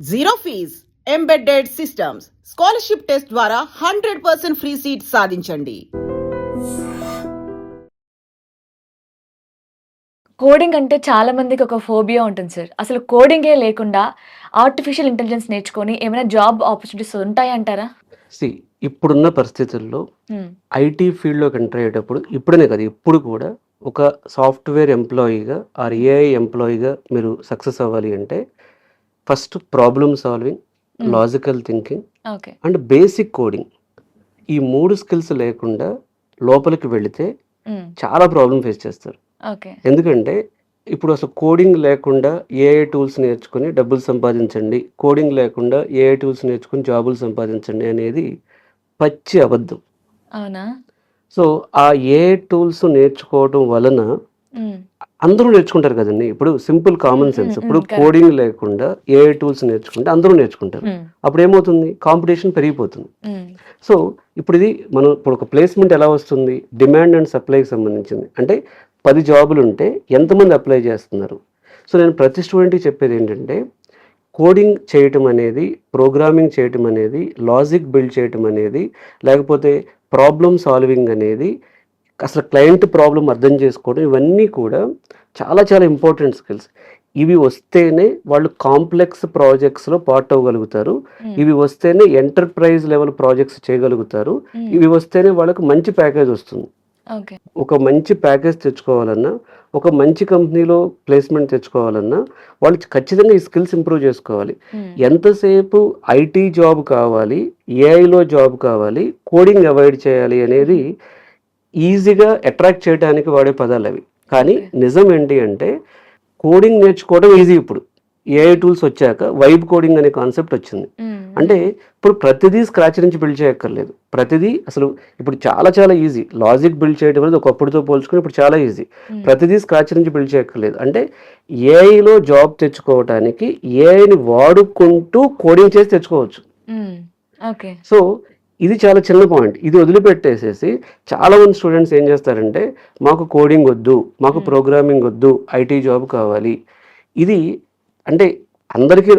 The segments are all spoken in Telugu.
Zero fees embedded systems scholarship test ద్వారా 100% ఫ్రీ సీట్ సాధించండి. కోడింగ్ అంటే చాలా మందికి ఒక ఫోబియా ఉంటుంది సార్. అసలు కోడింగే లేకుండా ఆర్టిఫిషియల్ ఇంటెలిజెన్స్ నేర్చుకొని ఏమైనా జాబ్ ఆపర్చునిటీస్ ఉంటాయంటారా? సి ఇప్పుడున్న పరిస్థితుల్లో హ్మ్. ఐటీ ఫీల్డ్‌లోకి ఎంటర్ అయ్యేటప్పుడు ఇప్పుడనే కాదు, ఎప్పుడు కూడా ఒక సాఫ్ట్‌వేర్ ఎంప్లాయీగా ఆర్ ఏఐ ఎంప్లాయీగా మీరు సక్సెస్ అవ్వాలి అంటే ఫస్ట్ ప్రాబ్లమ్ సాల్వింగ్, హ్మ్. Logical thinking okay. And basic coding. ఈ 3 స్కిల్స్ లేకుండా లోపలికి వెళితే హ్మ్. చాలా ప్రాబ్లమ్ ఫేస్ చేస్తారు. ఓకే. ఎందుకంటే ఇప్పుడు అసలు కోడింగ్ లేకుండా ఏఐ టూల్స్ నేర్చుకొని డబ్బులు సంపాదించండి, కోడింగ్ లేకుండా ఏఐ టూల్స్ నేర్చుకొని జాబులు సంపాదించండి అనేది పచ్చి అబద్ధం. అవునా? సో, ఆ ఏఐ టూల్స్ నేర్చుకోవడం వలన హ్మ్. అందరూ నేర్చుకుంటారు కదండీ! ఇప్పుడు సింపుల్ కామన్ సెన్స్. ఇప్పుడు కరెక్ట్. కోడింగ్ లేకుండా ఏఐ టూల్స్ నేర్చుకుంటే అందరూ నేర్చుకుంటారు. హ్మ్. అప్పుడేమవుతుంది? కాంపిటీషన్ పెరిగిపోతుంది. హ్మ్. సో, ఇప్పుడు ఒక ప్లేస్‌మెంట్ ఎలా వస్తుంది? డిమాండ్ అండ్ సప్లైకి సంబంధించింది. అంటే 10 జాబులుంటే ఎంతమంది అప్లై చేస్తున్నారు? సో, నేను ప్రతి స్టూడెంట్‌కి చెప్పేదేంటంటే, కోడింగ్ చేయటం అనేది, ప్రోగ్రామింగ్ చేయటం అనేది, లాజిక్ బిల్డ్ చేయటం అనేది, లేకపోతే ప్రాబ్లమ్ సాల్వింగ్ అనేది, అసలు క్లయింట్ ప్రాబ్లమ్ అర్థం చేసుకోవడం, ఇవన్నీ కూడా చాలా చాలా ఇంపార్టెంట్ స్కిల్స్. ఇవి వస్తేనే వాళ్ళు కాంప్లెక్స్ ప్రాజెక్ట్స్‌లో పార్ట్ అవ్వగలుగుతారు. హ్మ్. ఇవి వస్తేనే ఎంటర్‌ప్రైజ్ లెవెల్ ప్రాజెక్ట్స్ చేయగలుగుతారు. హ్మ్. ఇవి వస్తేనే వాళ్ళకి మంచి ప్యాకేజ్ వస్తుంది. ఓకే. ఒక మంచి ప్యాకేజ్ తెచ్చుకోవాలన్నా, ఒక మంచి కంపెనీలో ప్లేస్‌మెంట్ తెచ్చుకోవాలన్నా, వాళ్ళు ఖచ్చితంగా ఈ స్కిల్స్ ఇంప్రూవ్ చేసుకోవాలి. హ్మ్. ఎంతసేపు ఐటీ జాబ్ కావాలి, ఏఐలో జాబ్ కావాలి, కోడింగ్ అవాయిడ్ చేయాలి అనేది ఈజీగా అట్రాక్ట్ చేయడానికి వాడే పదాలవి. కానీ ఓకే. నిజం ఏంటి అంటే, కోడింగ్ నేర్చుకోవడం ఈజీ ఇప్పుడు. ఏఐ టూల్స్ వచ్చాక వైబ్ కోడింగ్ అనే కాన్సెప్ట్ వచ్చింది. హ్మ్. అంటే ఇప్పుడు ప్రతిదీ స్క్రాచ్ నుంచి బిల్డ్ చేయక్కర్లేదు. ప్రతిదీ అసలు ఇప్పుడు చాలా చాలా ఈజీ. లాజిక్ బిల్డ్ చేయడం అనేది ఒకప్పుడుతో పోల్చుకొని ఇప్పుడు చాలా ఈజీ. హ్మ్. ప్రతిదీ స్క్రాచ్ నుంచి బిల్డ్ చేయక్కర్లేదు. అంటే ఏఐలో జాబ్ తెచ్చుకోవటానికి ఏఐని వాడుకుంటూ కోడింగ్ చేసి తెచ్చుకోవచ్చు. హ్మ్. ఓకే. సో, ఇది చాలా చిన్న పాయింట్. ఇది వదిలిపెట్టేసేసి చాలామంది స్టూడెంట్స్ ఏం చేస్తారంటే, మాకు కోడింగ్ వద్దు, మాకు ప్రోగ్రామింగ్ వద్దు, ఐటీ జాబ్ కావాలి. ఇది అంటే అందరికీ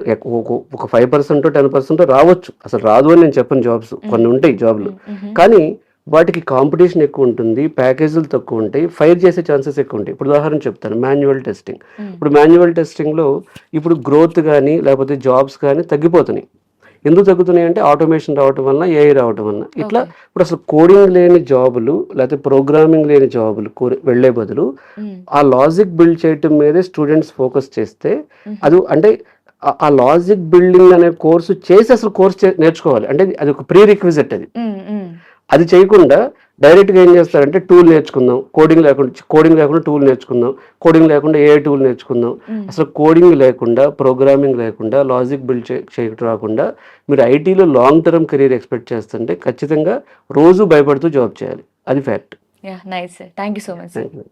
ఒక 5% 10% రావచ్చు. అసలు రాదు అని నేను చెప్పను జాబ్స్. కొన్ని ఉంటాయి జాబ్‌లు. కానీ వాటికి కాంపిటీషన్ ఎక్కువుంటుంది. ప్యాకేజీలు తక్కువుంటాయి. ఫైర్ చేసే ఛాన్సెస్ ఎక్కువుంటాయి. ఇప్పుడు ఉదాహరణ చెప్తాను, మాన్యువల్ టెస్టింగ్. ఇప్పుడు మాన్యువల్ టెస్టింగ్‌లో ఇప్పుడు గ్రోత్ గానీ, లేకపోతే జాబ్స్ కానీ తగ్గిపోతున్నాయి. ఎందుకు తగ్గుతున్నాయంటే ఆటోమేషన్ రావటం వలన, ఏఐ రావటం వలన. ఇట్లా ఓకే. ఇప్పుడు అసలు కోడింగ్ లేని జాబులు, లేకపోతే ప్రోగ్రామింగ్ లేని జాబులు వెళ్ళే బదులు హ్మ్. ఆ లాజిక్ బిల్డ్ చేయటం మీదే స్టూడెంట్స్ ఫోకస్ చేస్తే హుహు. అంటే ఆ లాజిక్ బిల్డింగ్ అనే కోర్సు చేసి అసలు నేర్చుకోవాలి. అంటే అది ఒక ప్రీ రిక్విజిట్ అది. హ్మ్. హ్మ్. అది చేయకుండా డైరెక్ట్‌గా ఏం చేస్తారంటే టూల్ నేర్చుకుందాం, కోడింగ్ లేకుండా టూల్ నేర్చుకుందాం, కోడింగ్ లేకుండా ఏఐ టూల్ నేర్చుకుందాం. హ్మ్. అసలు కోడింగ్ లేకుండా, ప్రోగ్రామింగ్ లేకుండా, లాజిక్ బిల్డ్ చేయటం రాకుండా మీరు ఐటీలో లాంగ్ టర్మ్ కెరీర్ ఎక్స్‌పెక్ట్ చేస్తుంటే ఖచ్చితంగా రోజు భయపడుతూ జాబ్ చేయాలి. అది fact. Yeah! Nice sir. Thank you so much sir. Thank you.